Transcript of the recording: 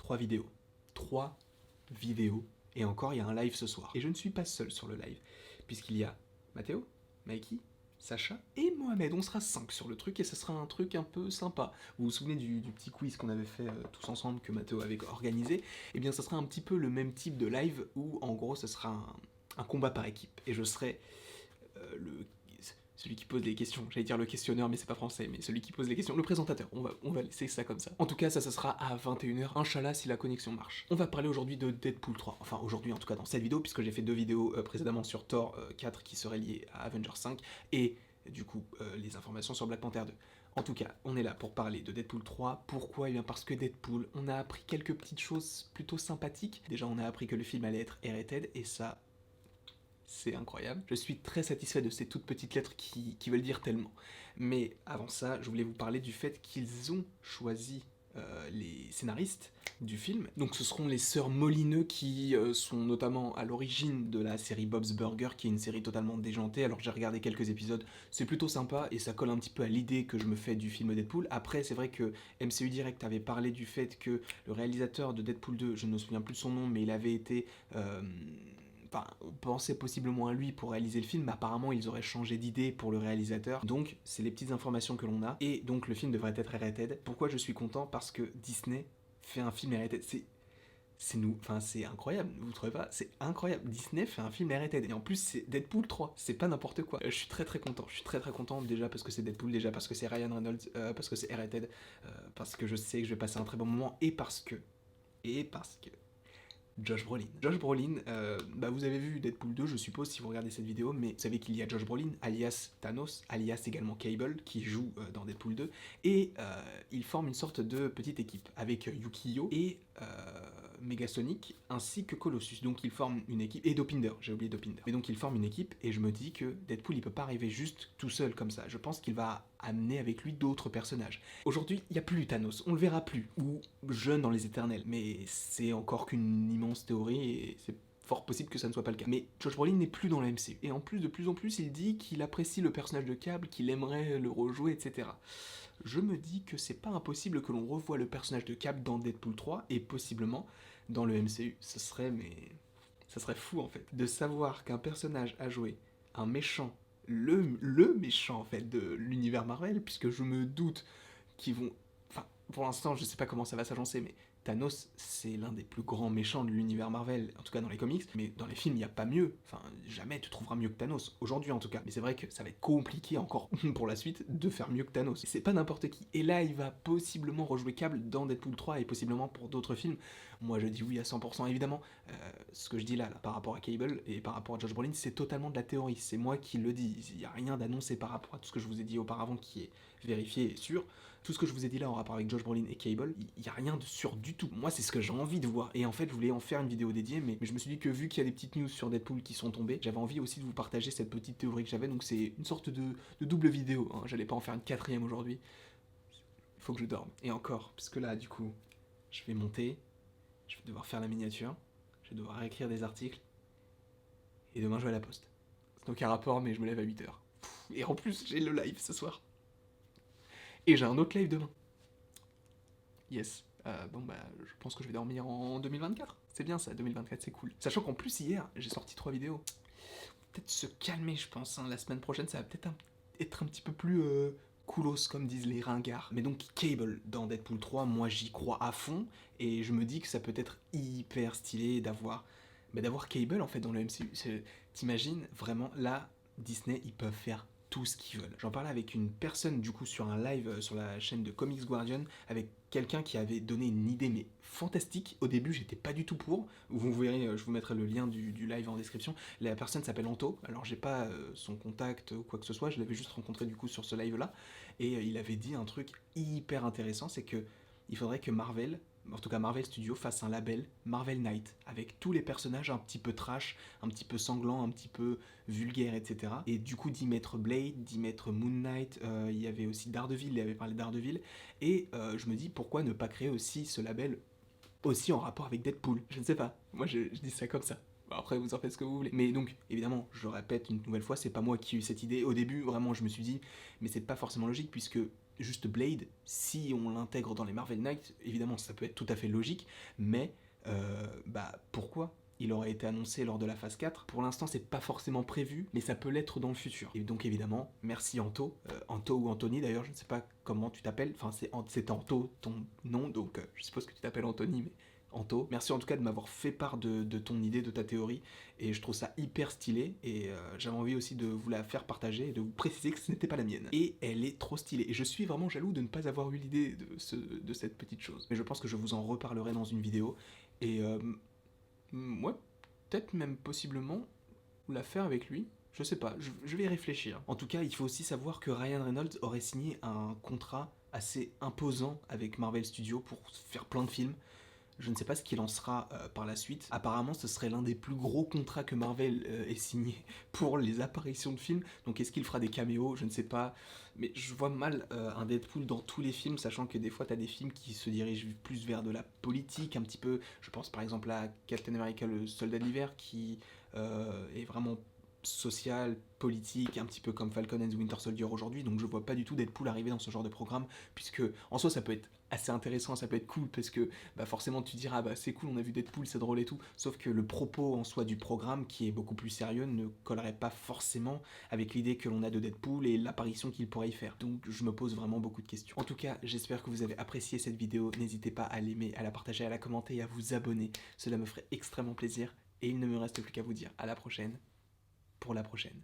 3 vidéos. 3 vidéos. Et encore, il y a un live ce soir. Et je ne suis pas seul sur le live, puisqu'il y a Mathéo, Mikey, Sacha et Mohamed. On sera 5 sur le truc et ce sera un truc un peu sympa. Vous vous souvenez du petit quiz qu'on avait fait tous ensemble, que Mathéo avait organisé? Eh bien, ce sera un petit peu le même type de live où, en gros, ce sera un combat par équipe. Et je serai celui qui pose les questions. J'allais dire le questionneur, mais c'est pas français, mais celui qui pose les questions, le présentateur. On va laisser ça comme ça. En tout cas, ça sera à 21h, Inch'Allah, si la connexion marche. On va parler aujourd'hui de Deadpool 3. Enfin, aujourd'hui, en tout cas, dans cette vidéo, puisque j'ai fait 2 vidéos précédemment sur Thor 4 qui seraient liées à Avengers 5, et du coup, les informations sur Black Panther 2. En tout cas, on est là pour parler de Deadpool 3. Pourquoi? Eh bien parce que Deadpool, on a appris quelques petites choses plutôt sympathiques. Déjà, on a appris que le film allait être R-rated, et ça, c'est incroyable. Je suis très satisfait de ces toutes petites lettres qui veulent dire tellement. Mais avant ça, je voulais vous parler du fait qu'ils ont choisi les scénaristes du film. Donc ce seront les sœurs Molineux qui sont notamment à l'origine de la série Bob's Burger, qui est une série totalement déjantée. Alors j'ai regardé quelques épisodes, c'est plutôt sympa et ça colle un petit peu à l'idée que je me fais du film Deadpool. Après, c'est vrai que MCU Direct avait parlé du fait que le réalisateur de Deadpool 2, je ne me souviens plus de son nom, mais il avait été... Enfin, on pensait possiblement à lui pour réaliser le film, mais apparemment ils auraient changé d'idée pour le réalisateur. Donc, c'est les petites informations que l'on a. Et donc, le film devrait être R-rated. Pourquoi je suis content? Parce que Disney fait un film R-rated. C'est incroyable, vous trouvez pas? C'est incroyable. Disney fait un film R-rated. Et en plus, c'est Deadpool 3. C'est pas n'importe quoi. Je suis très très content. Je suis très très content déjà parce que c'est Deadpool, déjà parce que c'est Ryan Reynolds, parce que c'est R-rated, parce que je sais que je vais passer un très bon moment et parce que Josh Brolin. Josh Brolin, vous avez vu Deadpool 2, je suppose, si vous regardez cette vidéo, mais vous savez qu'il y a Josh Brolin, alias Thanos, alias également Cable, qui joue dans Deadpool 2, et ils forment une sorte de petite équipe, avec Yukio et Megasonic, ainsi que Colossus. Donc ils forment une équipe, et Dopinder, j'ai oublié Dopinder. Mais donc ils forment une équipe, et je me dis que Deadpool, il peut pas arriver juste tout seul comme ça. Je pense qu'il va amener avec lui d'autres personnages. Aujourd'hui, il n'y a plus Thanos, on le verra plus, ou jeune dans les éternels, mais c'est encore qu'une immense théorie, et c'est fort possible que ça ne soit pas le cas. Mais Josh Brolin n'est plus dans la MCU, et en plus, de plus en plus, il dit qu'il apprécie le personnage de Cable, qu'il aimerait le rejouer, etc. Je me dis que c'est pas impossible que l'on revoie le personnage de Cable dans Deadpool 3, et possiblement dans le MCU. Ça serait fou en fait, de savoir qu'un personnage a joué un méchant, le méchant en fait de l'univers Marvel, puisque je me doute qu'ils vont... Enfin, pour l'instant, je sais pas comment ça va s'agencer, mais Thanos, c'est l'un des plus grands méchants de l'univers Marvel, en tout cas dans les comics, mais dans les films, il n'y a pas mieux. Enfin, jamais tu trouveras mieux que Thanos, aujourd'hui en tout cas. Mais c'est vrai que ça va être compliqué encore pour la suite de faire mieux que Thanos. C'est pas n'importe qui. Et là, il va possiblement rejouer Cable dans Deadpool 3 et possiblement pour d'autres films. Moi, je dis oui à 100%. Évidemment, ce que je dis là, par rapport à Cable et par rapport à Josh Brolin, c'est totalement de la théorie. C'est moi qui le dis. Il n'y a rien d'annoncé par rapport à tout ce que je vous ai dit auparavant qui est vérifié et sûr. Tout ce que je vous ai dit là en rapport avec Josh Brolin et Cable, il n'y a rien de sûr du tout. Moi, c'est ce que j'ai envie de voir. Et en fait, je voulais en faire une vidéo dédiée, mais je me suis dit que vu qu'il y a des petites news sur Deadpool qui sont tombées, j'avais envie aussi de vous partager cette petite théorie que j'avais. Donc c'est une sorte de double vidéo. Hein. J'allais pas en faire une quatrième aujourd'hui. Il faut que je dorme. Et encore, parce que là, du coup, je vais monter, je vais devoir faire la miniature, je vais devoir écrire des articles, et demain je vais à la poste. C'est aucun rapport, mais je me lève à 8h. Et en plus, j'ai le live ce soir. Et j'ai un autre live demain. Yes. Je pense que je vais dormir en 2024. C'est bien ça, 2024, c'est cool. Sachant qu'en plus, hier, j'ai sorti 3 vidéos. Peut-être se calmer, je pense. Hein. La semaine prochaine, ça va peut-être être un petit peu plus coolos, comme disent les ringards. Mais donc, Cable dans Deadpool 3, moi, j'y crois à fond. Et je me dis que ça peut être hyper stylé d'avoir Cable, en fait, dans le MCU. T'imagines, vraiment, là, Disney, ils peuvent faire tout ce qu'ils veulent. J'en parlais avec une personne du coup sur un live sur la chaîne de Comics Guardian, avec quelqu'un qui avait donné une idée mais fantastique. Au début j'étais pas du tout pour, vous verrez, je vous mettrai le lien du live en description. La personne s'appelle Anto, alors j'ai pas son contact ou quoi que ce soit, je l'avais juste rencontré du coup sur ce live là, et il avait dit un truc hyper intéressant, c'est que il faudrait que Marvel, en tout cas Marvel Studios, fasse un label Marvel Knight, avec tous les personnages un petit peu trash, un petit peu sanglants, un petit peu vulgaires, etc. Et du coup d'y mettre Blade, d'y mettre Moon Knight, il y avait aussi Daredevil, il avait parlé de Daredevil, et je me dis pourquoi ne pas créer aussi ce label aussi en rapport avec Deadpool. Je ne sais pas, moi je dis ça comme ça. Après, vous en faites ce que vous voulez. Mais donc, évidemment, je répète une nouvelle fois, c'est pas moi qui ai eu cette idée. Au début, vraiment, je me suis dit, mais c'est pas forcément logique, puisque juste Blade, si on l'intègre dans les Marvel Knights, évidemment ça peut être tout à fait logique, mais pourquoi il aurait été annoncé lors de la phase 4. Pour l'instant, c'est pas forcément prévu, mais ça peut l'être dans le futur. Et donc évidemment, merci Anto, Anto ou Anthony d'ailleurs, je ne sais pas comment tu t'appelles, enfin c'est Anto ton nom, donc je suppose que tu t'appelles Anthony, mais Anto. Merci en tout cas de m'avoir fait part de ton idée, de ta théorie, et je trouve ça hyper stylé, et j'avais envie aussi de vous la faire partager, et de vous préciser que ce n'était pas la mienne. Et elle est trop stylée, et je suis vraiment jaloux de ne pas avoir eu l'idée de cette petite chose. Mais je pense que je vous en reparlerai dans une vidéo, et ouais, peut-être même possiblement la faire avec lui. Je sais pas, je vais y réfléchir. En tout cas, il faut aussi savoir que Ryan Reynolds aurait signé un contrat assez imposant avec Marvel Studios pour faire plein de films. Je ne sais pas ce qu'il en sera par la suite. Apparemment, ce serait l'un des plus gros contrats que Marvel ait signé pour les apparitions de films. Donc est-ce qu'il fera des caméos? Je ne sais pas. Mais je vois mal un Deadpool dans tous les films, sachant que des fois, tu as des films qui se dirigent plus vers de la politique, un petit peu. Je pense par exemple à Captain America, le soldat d'hiver, qui est vraiment social, politique, un petit peu comme Falcon and the Winter Soldier aujourd'hui, donc je vois pas du tout Deadpool arriver dans ce genre de programme, puisque en soi ça peut être assez intéressant, ça peut être cool, parce que forcément tu diras c'est cool, on a vu Deadpool, c'est drôle et tout, sauf que le propos en soi du programme, qui est beaucoup plus sérieux, ne collerait pas forcément avec l'idée que l'on a de Deadpool et l'apparition qu'il pourrait y faire. Donc je me pose vraiment beaucoup de questions. En tout cas, j'espère que vous avez apprécié cette vidéo, n'hésitez pas à l'aimer, à la partager, à la commenter et à vous abonner, cela me ferait extrêmement plaisir, et il ne me reste plus qu'à vous dire à la prochaine, pour la prochaine.